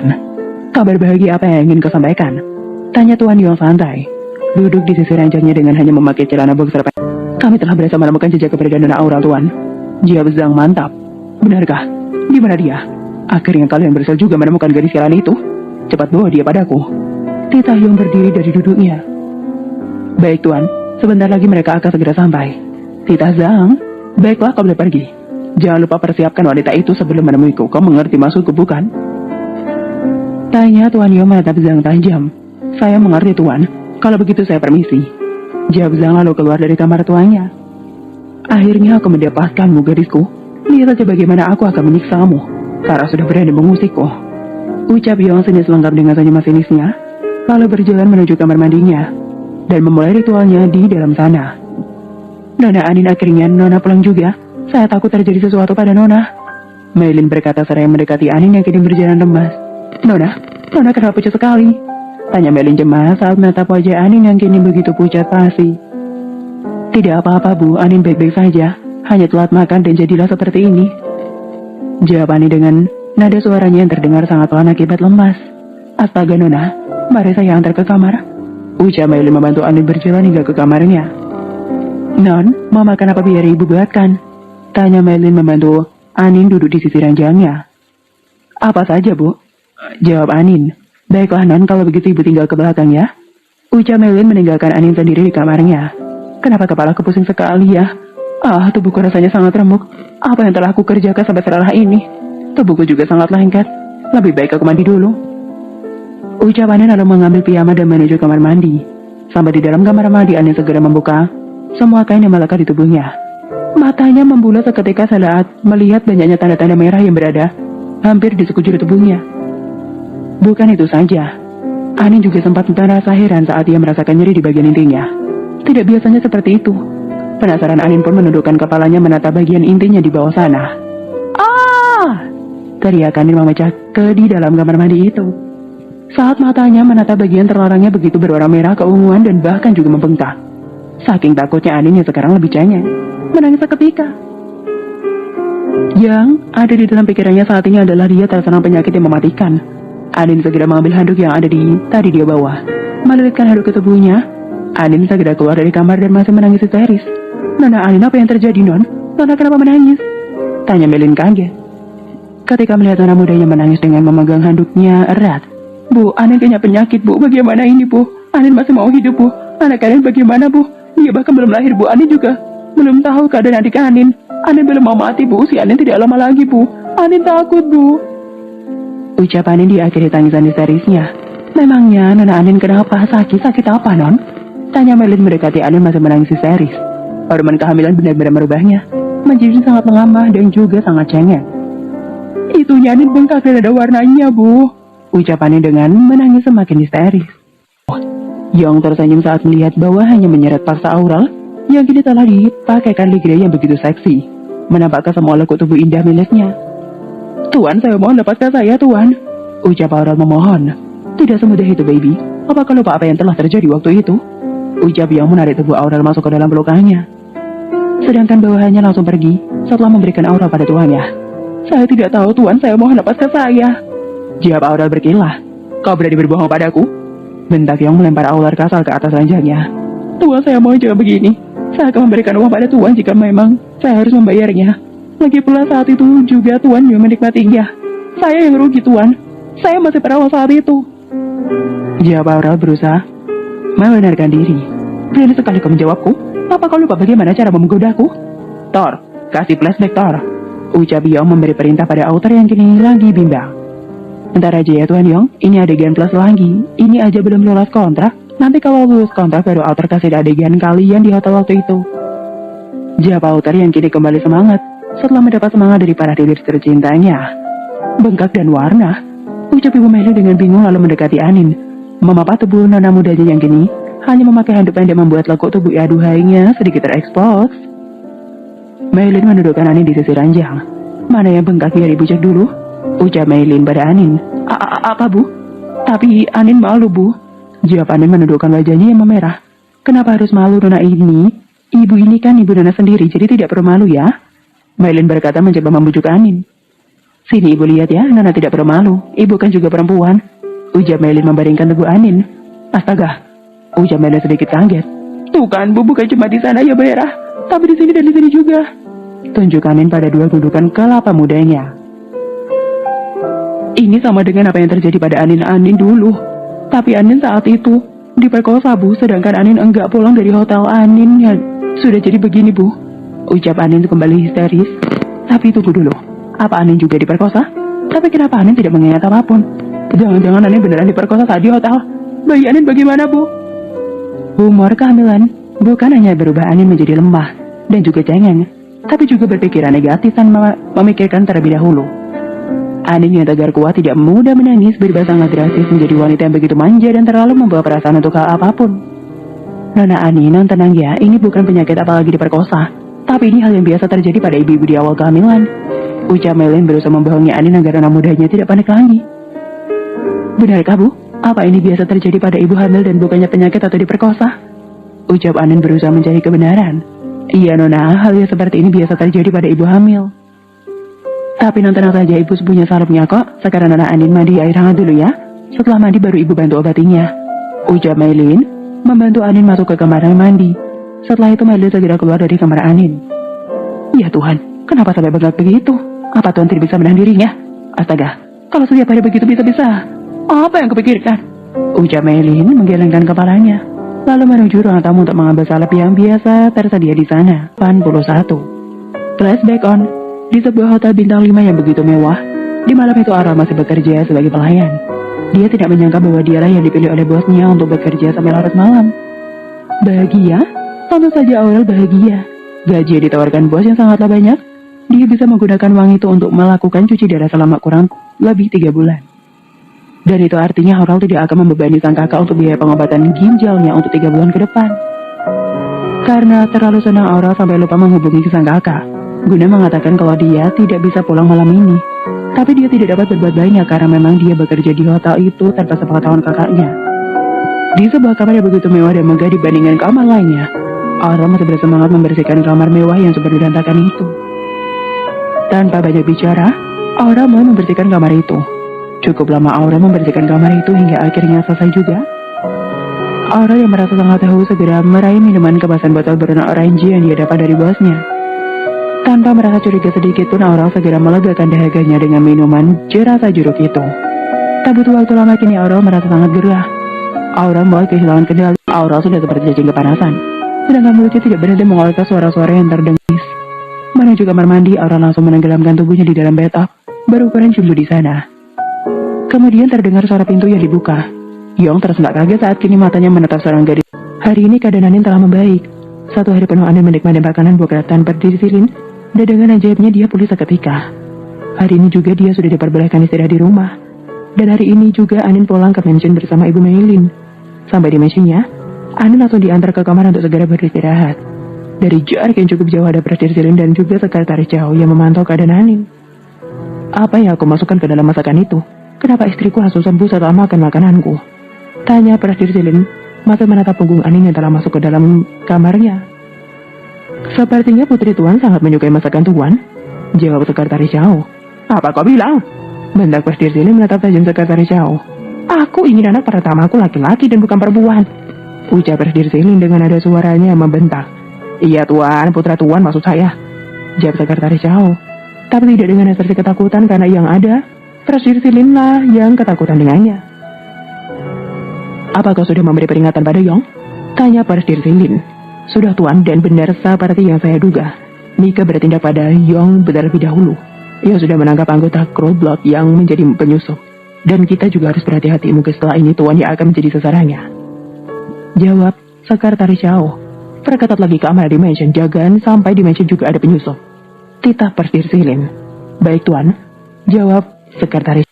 Tuan, kabar bahagia apa yang ingin kau sampaikan? Tanya Tuan Yong santai. Duduk di sisi ranjangnya dengan hanya memakai celana boxer pendek. Kami telah berhasil menemukan jejak keberadaan Nona Aurel, Tuan. Jawab Zhang mantap. Benarkah? Di mana dia? Akhirnya kalian berhasil juga menemukan gadis jalan itu. Cepat bawa dia padaku. Tita Hyong berdiri dari duduknya. Baik Tuan, sebentar lagi mereka akan segera sampai. Tita Zhang, baiklah kau boleh pergi. Jangan lupa persiapkan wanita itu sebelum menemuiku. Kau mengerti maksudku bukan? Tanya Tuan Yong menatap Zhang tajam. Saya mengerti Tuan. Kalau begitu saya permisi. Jawab Zhang lalu keluar dari kamar tuannya. Akhirnya aku mendapatkanmu gadisku. Lihat saja bagaimana aku akan menyiksamu karena sudah berani mengusikku. Ucap Yong sinis lengkap dengan senyum masinisnya. Lalu berjalan menuju kamar mandinya dan memulai ritualnya di dalam sana. Nona Anin, akhirnya Nona pulang juga. Saya takut terjadi sesuatu pada Nona. Maylin berkata seraya mendekati Anin yang kini berjalan lemas. Nona kenapa pucat sekali? Tanya Maylin cemas saat menatap wajah Anin yang kini begitu pucat pasi. Tidak apa-apa Bu, Anin baik-baik saja. Hanya telat makan dan jadilah seperti ini. Jawab Anin dengan nada suaranya yang terdengar sangat pelan akibat lemas. Astaga Nona, mari saya antar ke kamar. Ucap Maylin membantu Anin berjalan hingga ke kamarnya. Non, mau makan apa biar ibu buatkan? Tanya Maylin membantu Anin duduk di sisi ranjangnya. Apa saja Bu? Jawab Anin. Baiklah Non, kalau begitu ibu tinggal ke belakang ya. Ucap Maylin meninggalkan Anin sendiri di kamarnya. Kenapa kepalaku pusing sekali ya? Tubuhku rasanya sangat remuk. Apa yang telah aku kerjakan sampai selelah ini? Tubuhku juga sangat lengket. Lebih baik aku mandi dulu. Ucap Anin lalu mengambil piyama dan menuju kamar mandi. Sampai di dalam kamar mandi, Anin segera membuka semua kain yang melekat di tubuhnya. Matanya membulat seketika saat melihat banyaknya tanda-tanda merah yang berada hampir di sekujur tubuhnya. Bukan itu saja, Anin juga sempat merasa heran saat ia merasakan nyeri di bagian intinya. Tidak biasanya seperti itu. Penasaran, Anin pun menundukkan kepalanya menatap bagian intinya di bawah sana. Teriak Anin memecah ke di dalam kamar mandi itu. Saat matanya menatap bagian terlarangnya begitu berwarna merah keunguan dan bahkan juga membengkak. Saking takutnya Anin yang sekarang lebih cengeng, menangis seketika. Yang ada di dalam pikirannya saat ini adalah dia terserang penyakit yang mematikan. Anin segera mengambil handuk yang ada tadi dia bawa. Melilitkan handuk ke tubuhnya, Anin segera keluar dari kamar dan masih menangis histeris. Nona Anin, apa yang terjadi Non? Nona kenapa menangis? Tanya Maylin kaget. Ketika melihat Nona mudanya menangis dengan memegang handuknya erat. Bu, Anin punya penyakit Bu, bagaimana ini Bu? Anin masih mau hidup Bu. Anak Anin bagaimana Bu? Dia bahkan belum lahir Bu, Anin juga belum tahu keadaan adik Anin. Anin belum mau mati Bu, si Anin tidak lama lagi Bu. Anin takut Bu. Ucap Anin diakhiri tangisan histerisnya. Memangnya Nona Anin kenapa? Sakit apa Non? Tanya Maylin mendekati Anin masih menangis histeris. Hormon kehamilan benar-benar merubahnya menjadi sangat mengamah dan juga sangat cengeng. Itu Anin bengkak dan ada warnanya Bu. Ucap Anin dengan menangis semakin histeris. Yong tersenyum saat melihat bahwa hanya menyeret paksa Aurel yang kini telah dipakaikan ligre yang begitu seksi, menampakkan semua lekuk tubuh indah miliknya. Tuan, saya mohon lepaskan saya Tuan. Ucap Aurel memohon. Tidak semudah itu baby. Apakah lupa apa yang telah terjadi waktu itu? Ucap Yong menarik tubuh Aurel masuk ke dalam pelukannya. Sedangkan bawahannya langsung pergi setelah memberikan Aurel pada tuannya. Saya tidak tahu Tuan, saya mohon lepaskan saya. Jawab Aurel berkilah. Kau berani berbohong padaku? Bentak Yong melempar Aurel kasar ke atas ranjangnya. Tuan, saya mohon jangan begini. Saya akan memberikan uang pada Tuan jika memang saya harus membayarnya. Lagi pula saat itu juga Tuan yang menikmatinya. Saya yang rugi Tuan. Saya masih perawan saat itu. Jawab Aurel berusaha membenarkan diri. Berani sekali kau menjawabku. Apa kau lupa bagaimana cara menggodaku? Thor, kasih flashback Thor. Ucap Yong memberi perintah pada Outer yang kini lagi bimbang. Bentar aja ya Tuan Yong, ini adegan plus lagi. Ini aja belum lolos kontrak. Nanti kalau lulus kontrak baru Outer kasih adegan kalian di hotel waktu itu. Jawab Outer yang kini kembali semangat setelah mendapat semangat dari para diri tercintanya. Bengkak dan warna. Ucap Ibu Maylin dengan bingung lalu mendekati Anin. Memapat tubuh Nona mudanya yang kini hanya memakai handuk pendek membuat lekuk tubuh aduhainya sedikit terekspos. Maylin mendudukkan Anin di sisi ranjang. Mana yang bengkak biar ibu cek dulu. Ucap Maylin pada Anin. Apa Bu? Tapi Anin malu Bu. Jawab Anin menundukkan wajahnya yang memerah. Kenapa harus malu Nona ini? Ibu ini kan ibu Nona sendiri jadi tidak perlu malu ya. Maylin berkata mencoba membujuk Anin. Sini ibu lihat ya, Nona tidak perlu malu. Ibu kan juga perempuan. Ujar Melin membaringkan tubuh Anin. Astaga, ujar Melin sedikit kaget. Tuh kan, bu bukan cuma di sana ya Bera, tapi di sini dan di sini juga. Tunjuk Anin pada dua gundukan kelapa mudanya. Ini sama dengan apa yang terjadi pada Anin dulu. Tapi Anin saat itu diperkosa bu, sedangkan Anin enggak pulang dari hotel. Anin ya sudah jadi begini bu. Ucap Anin kembali histeris. Tapi tunggu dulu, apa Anin juga diperkosa? Tapi kenapa Anin tidak mengingat apapun? Jangan-jangan Anin beneran diperkosa saat di hotel. Bayi Anin bagaimana bu? Humor kehamilan bukan hanya berubah Anin menjadi lemah dan juga cengeng, tapi juga berpikiran negatif dan memikirkan terlebih dahulu. Anin yang tegar kuat tidak mudah menangis, berubah sangat drastis menjadi wanita yang begitu manja dan terlalu membawa perasaan untuk hal apapun. Nona Anin, tenang ya, ini bukan penyakit apalagi diperkosa, tapi ini hal yang biasa terjadi pada ibu-ibu di awal kehamilan. Ucap Melin berusaha membohongi Anin agar anak mudanya tidak panik lagi. Benarkah bu? Apa ini biasa terjadi pada ibu hamil dan bukannya penyakit atau diperkosa? Ucap Anin berusaha mencari kebenaran. Iya Nona, hal yang seperti ini biasa terjadi pada ibu hamil. Tapi tenang saja, ibu punya salepnya kok. Sekarang Nona Anin mandi air hangat dulu ya. Setelah mandi baru ibu bantu obatinya. Ucap Melin membantu Anin masuk ke kamar mandi. Setelah itu Melin segera keluar dari kamar Anin. Ya Tuhan, kenapa sampai bengkak begitu? Apa Tuhan tidak bisa menahan dirinya? Astaga, kalau setiap hari begitu bisa-bisa. Apa yang kupikirkan? Ucap Melin menggelengkan kepalanya. Lalu menuju ruang tamu untuk mengambil salep yang biasa tersedia di sana. 81. Flashback on. Di sebuah hotel bintang 5 yang begitu mewah, di malam itu Aurel masih bekerja sebagai pelayan. Dia tidak menyangka bahwa dialah yang dipilih oleh bosnya untuk bekerja sampai larut malam. Bahagia? Tentu saja Aurel bahagia. Gaji yang ditawarkan bos yang sangatlah banyak. Dia bisa menggunakan uang itu untuk melakukan cuci darah selama kurang lebih 3 bulan. Dan itu artinya Aurel tidak akan membebani sang kakak untuk biaya pengobatan ginjalnya untuk 3 bulan ke depan. Karena terlalu senang Aurel sampai lupa menghubungi sang kakak, guna mengatakan kalau dia tidak bisa pulang malam ini. Tapi dia tidak dapat berbuat banyak karena memang dia bekerja di hotel itu tanpa sepengetahuan kakaknya. Di sebuah kamar yang begitu mewah dan megah dibandingkan kamar lainnya, Aurel masih bersemangat membersihkan kamar mewah yang super berantakan itu. Tanpa banyak bicara, Aurel mulai membersihkan kamar itu. Cukup lama Aurel membersihkan kamar itu hingga akhirnya selesai juga. Aurel yang merasa sangat haus segera meraih minuman kemasan botol berwarna orange yang dia dapat dari bosnya. Tanpa merasa curiga sedikit pun Aurel segera melegakan dahaganya dengan minuman jerasa jeruk itu. Tak butuh waktu lama kini Aurel merasa sangat gerah. Aurel mulai kehilangan kendali. Aurel sudah seperti cacing kepanasan. Sedangkan mulutnya tidak berhenti mengeluarkan suara-suara yang terdengis. Menuju kamar mandi, Aurel langsung menenggelamkan tubuhnya di dalam bathtub berukuran jumbo di sana. Kemudian terdengar suara pintu yang dibuka. Yong tersentak kaget saat kini matanya menatap seorang gadis. Hari ini keadaan Anin telah membaik. Satu hari penuh Anin menikmati makanan buah tanpa disilin, dan dengan ajaibnya dia pulih seketika. Hari ini juga dia sudah diperbolehkan istirahat di rumah. Dan hari ini juga Anin pulang ke mansion bersama Ibu Melin. Sampai di mansionnya, Anin langsung diantar ke kamar untuk segera beristirahat. Dari jarak yang cukup jauh ada Presdir Silin dan juga sekretaris Chao yang memantau keadaan Anin. Apa yang aku masukkan ke dalam masakan itu? Kenapa istriku langsung sembuh setelah makan makananku? Tanya Presdir Silin, masih menatap punggung Anin yang telah masuk ke dalam kamarnya. Sepertinya putri Tuan sangat menyukai masakan Tuan, jawab sekretaris Chao. Apa kau bilang? Bentak Presdir Silin menatap tajam sekretaris Chao. Aku ingin anak pertamaku laki-laki dan bukan perempuan, ucap Presdir Silin dengan nada suaranya yang membentak. Iya Tuan, putra Tuan maksud saya, jawab sekretaris Chao. Tapi tidak dengan ekspresi ketakutan karena yang ada Presdir Silin lah yang ketakutan dengannya. Apa kau sudah memberi peringatan pada Yong? Tanya Presdir Silin. Sudah Tuan, dan benar seperti yang saya duga. Mika bertindak pada Yong terlebih dahulu. Ia sudah menangkap anggota Crow Blood yang menjadi penyusup. Dan kita juga harus berhati-hati, mungkin setelah ini Tuan yang akan menjadi sasarannya, jawab sekretaris Chao. Perketat lagi keamanan di mansion, jagaan sampai di mansion juga ada penyusup, titah Presdir Silin. Baik Tuan, jawab sekretaris